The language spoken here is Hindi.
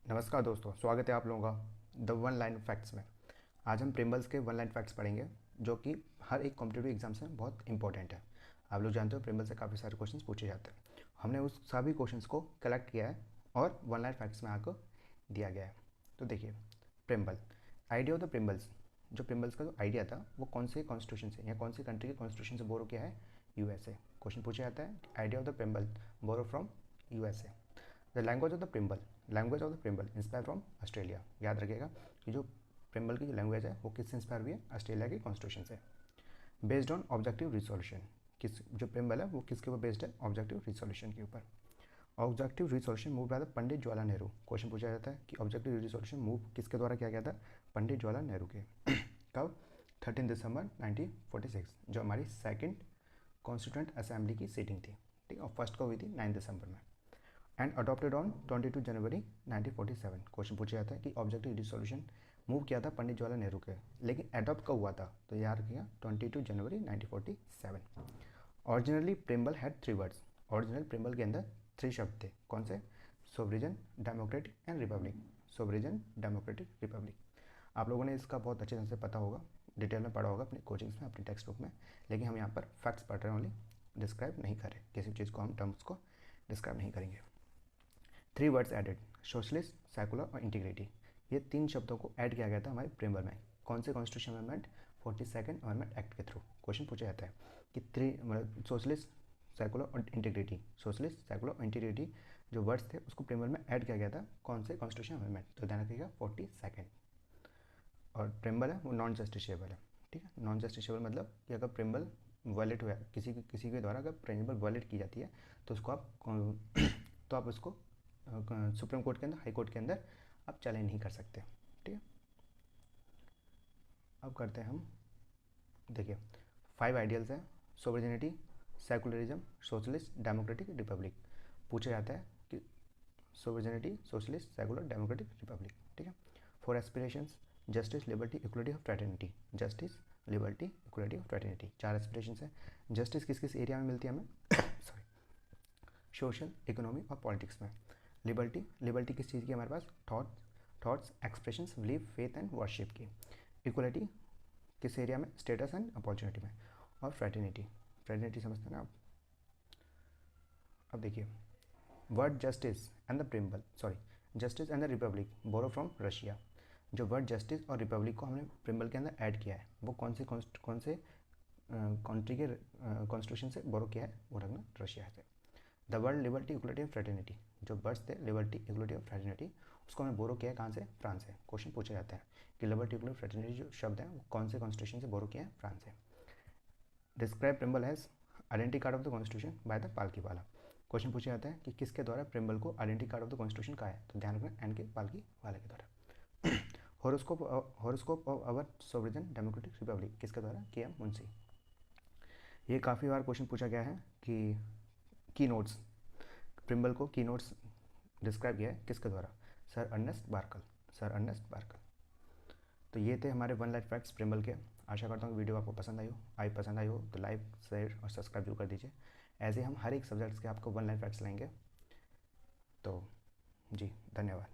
नमस्कार दोस्तों, स्वागत है आप लोगों का द वन लाइन फैक्ट्स में। आज हम प्रिम्बल्स के वन लाइन फैक्ट्स पढ़ेंगे जो कि हर एक कॉम्पिटिटिव एग्जाम्स में बहुत इंपॉर्टेंट है। आप लोग जानते हो प्रिम्बल से काफ़ी सारे क्वेश्चंस पूछे जाते हैं। हमने उस सभी क्वेश्चंस को कलेक्ट किया है और वन लाइन फैक्ट्स में आपको दिया गया है। तो देखिए, प्रिम्बल आइडिया ऑफ द प्रिम्बल्स, जो प्रिम्बल्स का जो आइडिया था वो कौन से कॉन्स्टिट्यूशन से या कौन सी कंट्री के कॉन्स्टिट्यूशन से बोरो किया है? यूएसए। क्वेश्चन पूछा जाता है idea of the preamble borrow from USA. The language of the preamble, language of the preamble inspire from Australia. याद रखिएगा कि जो प्रिम्बल की जो लैंग्वेज है वो किससे इंस्पायर हुई है? ऑस्ट्रेलिया के कॉन्स्टिट्यूशन से। बेस्ड ऑन ऑब्जेक्टिव रिसोल्यूशन, किस जो प्रिम्बल है वो किसके ऊपर बेस्ड है? ऑब्जेक्टिव रिसोल्यूशन के ऊपर। Objective resolution move by the Pandit Jawaharlal Nehru. Question पूछा जाता है कि ऑब्जेक्टिव रिसोल्यूशन मूव किसके द्वारा किया गया था? पंडित जवाहरलाल नेहरू के। कब? 13 दिसंबर 1946, जो हमारी सेकंड कॉन्स्टिट्यूंट असेंबली की सीटिंग थी। ठीक है, और फर्स्ट को हुई थी 9 दिसंबर में। एंड अडॉप्टेड ऑन 22 जनवरी 1947। क्वेश्चन पूछा जाता है कि ऑब्जेक्टिव रिसोल्यूशन मूव किया था पंडित जवाहरलाल नेहरू के, लेकिन अडॉप्ट कब हुआ था? तो याद रखिएगा 22 जनवरी 1947। Originally preamble had 3 words. Original preamble के अंदर 3 शब्द थे। कौन से? Sovereign, democratic and republic. Sovereign, democratic, republic. आप लोगों ने इसका बहुत अच्छे तरह से पता होगा, डिटेल में पढ़ा होगा अपनी कोचिंग्स में, अपनी टेक्स्ट बुक में, लेकिन हम यहाँ पर फैक्ट्स पढ़ रहे हैं, ओनली डिस्क्राइब नहीं कर रहे। किसी चीज़ को हम टर्म्स को डिस्क्राइब नहीं करेंगे। 3 वर्ड्स एडेड, सोशलिस्ट, सेकुलर और इंटीग्रिटी। ये 3 शब्दों को ऐड किया गया था हमारे प्रिम्बल में। कौन से constitution amendment? 42nd amendment act के थ्रू। क्वेश्चन पूछा जाता है कि 3 मतलब सोशलिस्ट, सेकुलर और इंटीग्रिटी, सोशलिस्ट, सेकुलर और इंटीग्रिटी जो वर्ड्स थे उसको प्रिम्बल में ऐड किया गया था कौन से कॉन्स्टिट्यूशन अमेंडमेंट? तो ध्यान रखिएगा 42nd। और प्रिम्बल है वो नॉन जस्टिसेबल है। ठीक है, नॉन जस्टिसेबल मतलब कि अगर प्रिम्बल वायलेट हुआ है, किसी के द्वारा अगर प्रिम्बल वायलेट की जाती है तो उसको आप तो आप उसको सुप्रीम कोर्ट के अंदर, हाई कोर्ट के अंदर आप चैलेंज नहीं कर सकते। ठीक है, अब करते हैं हम, देखिए 5 आइडियल्स हैं। Sovereignty, secularism, socialist, democratic, republic. पूछा जाता है कि sovereignty, socialist, secular, democratic, republic. ठीक है। 4 aspirations, justice, liberty, equality of fraternity. Justice, liberty, equality of fraternity, 4 aspirations हैं। जस्टिस किस किस एरिया में मिलती है हमें? सॉरी, सोशल, इकोनॉमी और पॉलिटिक्स में। लिबर्टी, लिबर्टी किस चीज़ की हमारे पास? Thoughts, expressions, belief, faith and worship की। इक्वलिटी किस एरिया में? स्टेटस एंड अपॉर्चुनिटी में। और फ्रेटर्निटी, फ्रेटर्निटी समझते हैं ना आप? अब देखिए, word justice and the preamble, sorry, justice and the republic borrow from Russia. जो वर्ड जस्टिस और रिपब्लिक को हमने प्रिम्बल के अंदर ऐड किया है वो कौन से कंट्री के कॉन्स्टिट्यूशन से बोरो किया है? वो रखना रशिया से। The word liberty, equality of fraternity, जो वर्ड्स थे लिबर्टी, इक्वलिटी ऑफ फ्रेटर्निटी, उसको हमने बोरो किया है कहाँ से? फ्रांस से। क्वेश्चन पूछा जाता है कि लिबर्टी, इक्वलिटी, फ्रेटर्निटी जो शब्द है वो कौन से कॉन्स्टिट्यूशन से बोरो किया है? फ्रांस से। Describe preamble has identity card of the constitution by the पालकी वाला। क्वेश्चन पूछा जाता है कि किसके द्वारा प्रिम्बल को identity card of the constitution कहा है? तो ध्यान रखना एन के पालकी वाले के द्वारा। Horoscope of our sovereign democratic republic किसके द्वारा? के एम मुंशी। ये काफ़ी बार क्वेश्चन पूछा गया है कि की नोट्स, प्रिम्बल को की नोट्स डिस्क्राइब किया है किसके द्वारा? Sir Ernest Barker, sir Ernest Barker. तो ये थे हमारे वन लाइन फैक्ट्स प्रिम्बल के। आशा करता हूँ कि वीडियो आपको पसंद आई हो तो लाइक, शेयर और सब्सक्राइब जरूर कर दीजिए। ऐसे हम हर एक सब्जेक्ट्स के आपको वन लाइन फैक्ट्स लाएंगे। तो जी, धन्यवाद।